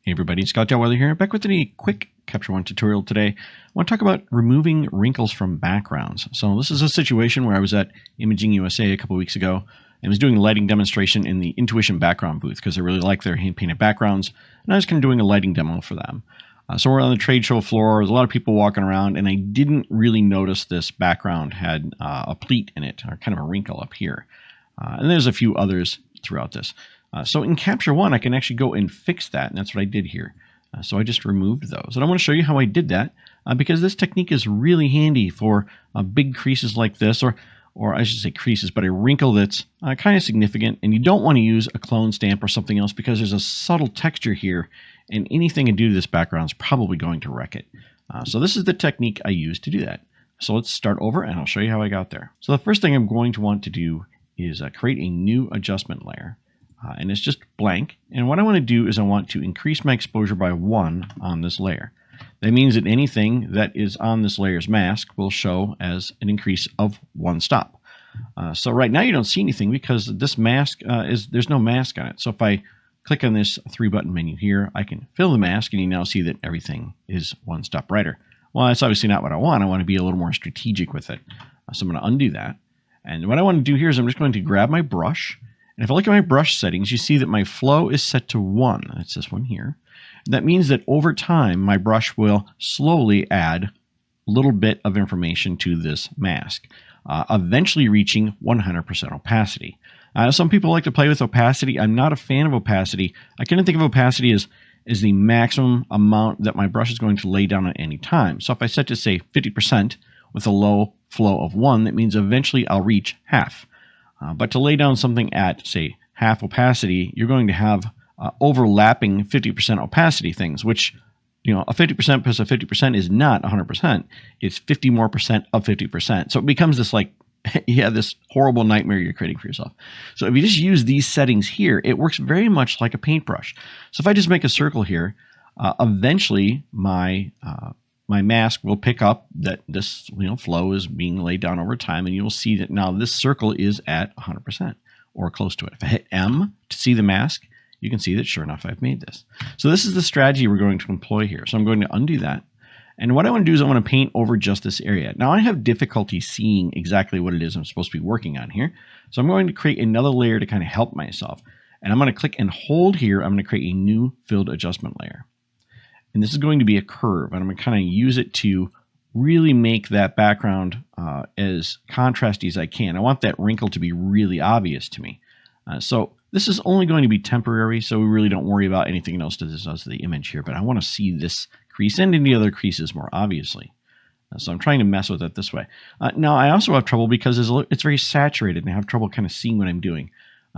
Hey everybody, Scott Weather here, back with a quick Capture One tutorial today. I want to talk about removing wrinkles from backgrounds. So this is a situation where I was at Imaging USA a couple weeks ago and was doing a lighting demonstration in the Intuition background booth because I really like their hand-painted backgrounds, and I was kind of doing a lighting demo for them. So we're on the trade show floor, there's a lot of people walking around, and I didn't really notice this background had a pleat in it, or kind of a wrinkle up here. And there's a few others throughout this. So in Capture One, I can actually go and fix that, and that's what I did here. So I just removed those. And I want to show you how I did that, because this technique is really handy for big creases like this, or I should say creases, but a wrinkle that's kind of significant, and you don't want to use a clone stamp or something else because there's a subtle texture here, and anything to do to this background is probably going to wreck it. So this is the technique I used to do that. So let's start over, and I'll show you how I got there. So the first thing I'm going to want to do is create a new adjustment layer. And it's just blank. And what I want to do is I want to increase my exposure by 1 on this layer. That means that anything that is on this layer's mask will show as an increase of 1 stop. So right now you don't see anything because this mask there's no mask on it. So if I click on this 3-button menu here, I can fill the mask, and you now see that everything is 1 stop brighter. Well, that's obviously not what I want. I want to be a little more strategic with it. So I'm going to undo that. And what I want to do here is I'm just going to grab my brush. And if I look at my brush settings, you see that my flow is set to 1. That's this one here. That means that over time, my brush will slowly add a little bit of information to this mask, eventually reaching 100% opacity. Some people like to play with opacity. I'm not a fan of opacity. I kind of think of opacity as the maximum amount that my brush is going to lay down at any time. So if I set to, say, 50% with a low flow of 1, that means eventually I'll reach half. But to lay down something at, say, half opacity, you're going to have overlapping 50% opacity things, which, you know, a 50% plus a 50% is not 100%. It's 50 more percent of 50%. So it becomes this, like, yeah, this horrible nightmare you're creating for yourself. So if you just use these settings here, it works very much like a paintbrush. So if I just make a circle here, eventually my mask will pick up that this flow is being laid down over time, and you'll see that now this circle is at 100% or close to it. If I hit M to see the mask, you can see that sure enough I've made this. So this is the strategy we're going to employ here. So I'm going to undo that. And what I want to do is I want to paint over just this area. Now I have difficulty seeing exactly what it is I'm supposed to be working on here. So I'm going to create another layer to kind of help myself. And I'm going to click and hold here. I'm going to create a new filled adjustment layer. And this is going to be a curve, and I'm going to kind of use it to really make that background as contrasty as I can. I want that wrinkle to be really obvious to me. So this is only going to be temporary, so we really don't worry about anything else to the image here, but I want to see this crease and any other creases more obviously. So I'm trying to mess with it this way. Now I also have trouble because it's very saturated, and I have trouble kind of seeing what I'm doing.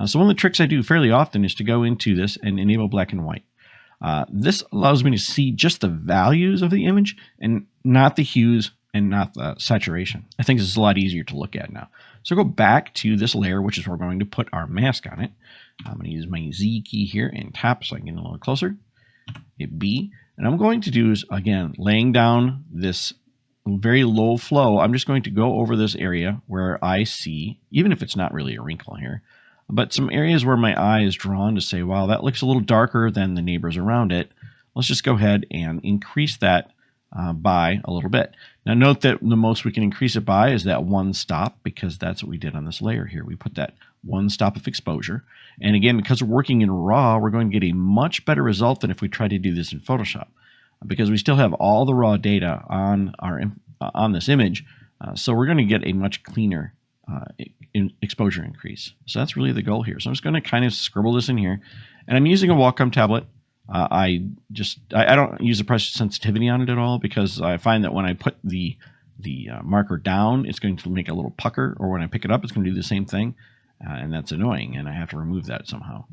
So one of the tricks I do fairly often is to go into this and enable black and white. This allows me to see just the values of the image and not the hues and not the saturation. I think this is a lot easier to look at now. So go back to this layer, which is where we're going to put our mask on it. I'm going to use my Z key here and tap so I can get a little closer. Hit B. And I'm going to do is, again, laying down this very low flow. I'm just going to go over this area where I see, even if it's not really a wrinkle here, but some areas where my eye is drawn to say, wow, that looks a little darker than the neighbors around it. Let's just go ahead and increase that by a little bit. Now note that the most we can increase it by is that 1 stop, because that's what we did on this layer here. We put that 1 stop of exposure. And again, because we're working in RAW, we're going to get a much better result than if we try to do this in Photoshop, because we still have all the raw data on this image. So we're going to get a much cleaner exposure increase. So that's really the goal here. So I'm just going to kind of scribble this in here, and I'm using a Wacom tablet. I don't use the pressure sensitivity on it at all, because I find that when I put the marker down, it's going to make a little pucker, or when I pick it up, it's going to do the same thing, and that's annoying, and I have to remove that somehow.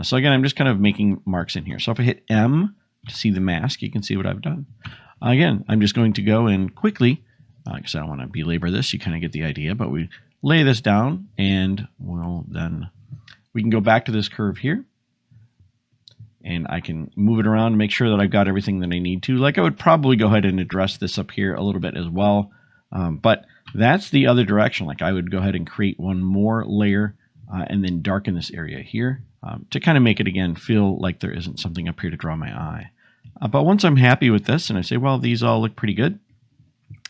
So again, I'm just kind of making marks in here. So if I hit M to see the mask, you can see what I've done. Again, I'm just going to go and quickly, because I don't want to belabor this, you kind of get the idea, but we lay this down, and we can go back to this curve here, and I can move it around and make sure that I've got everything that I need to. Like, I would probably go ahead and address this up here a little bit as well, but that's the other direction. Like, I would go ahead and create one more layer and then darken this area here. to kind of make it, again, feel like there isn't something up here to draw my eye. But once I'm happy with this and I say, well, these all look pretty good,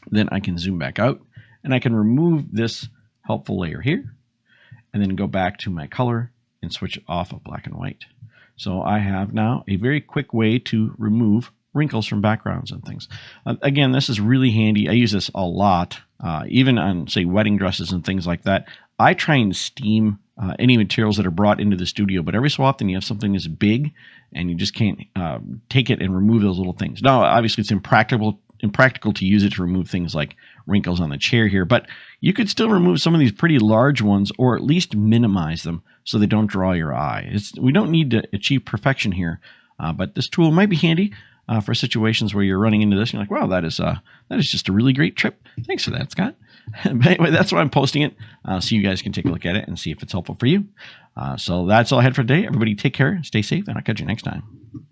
then I can zoom back out and I can remove this helpful layer here and then go back to my color and switch it off of black and white. So I have now a very quick way to remove wrinkles from backgrounds and things. Again, this is really handy. I use this a lot, even on, say, wedding dresses and things like that. I try and steam any materials that are brought into the studio, but every so often you have something that's big and you just can't take it and remove those little things. Now, obviously, it's impractical to use it to remove things like wrinkles on the chair here, but you could still remove some of these pretty large ones, or at least minimize them so they don't draw your eye. We don't need to achieve perfection here, but this tool might be handy for situations where you're running into this and you're like, wow, that is just a really great trip. Thanks for that, Scott. But anyway, that's why I'm posting it, so you guys can take a look at it and see if it's helpful for you. So that's all I had for today. Everybody take care, stay safe, and I'll catch you next time.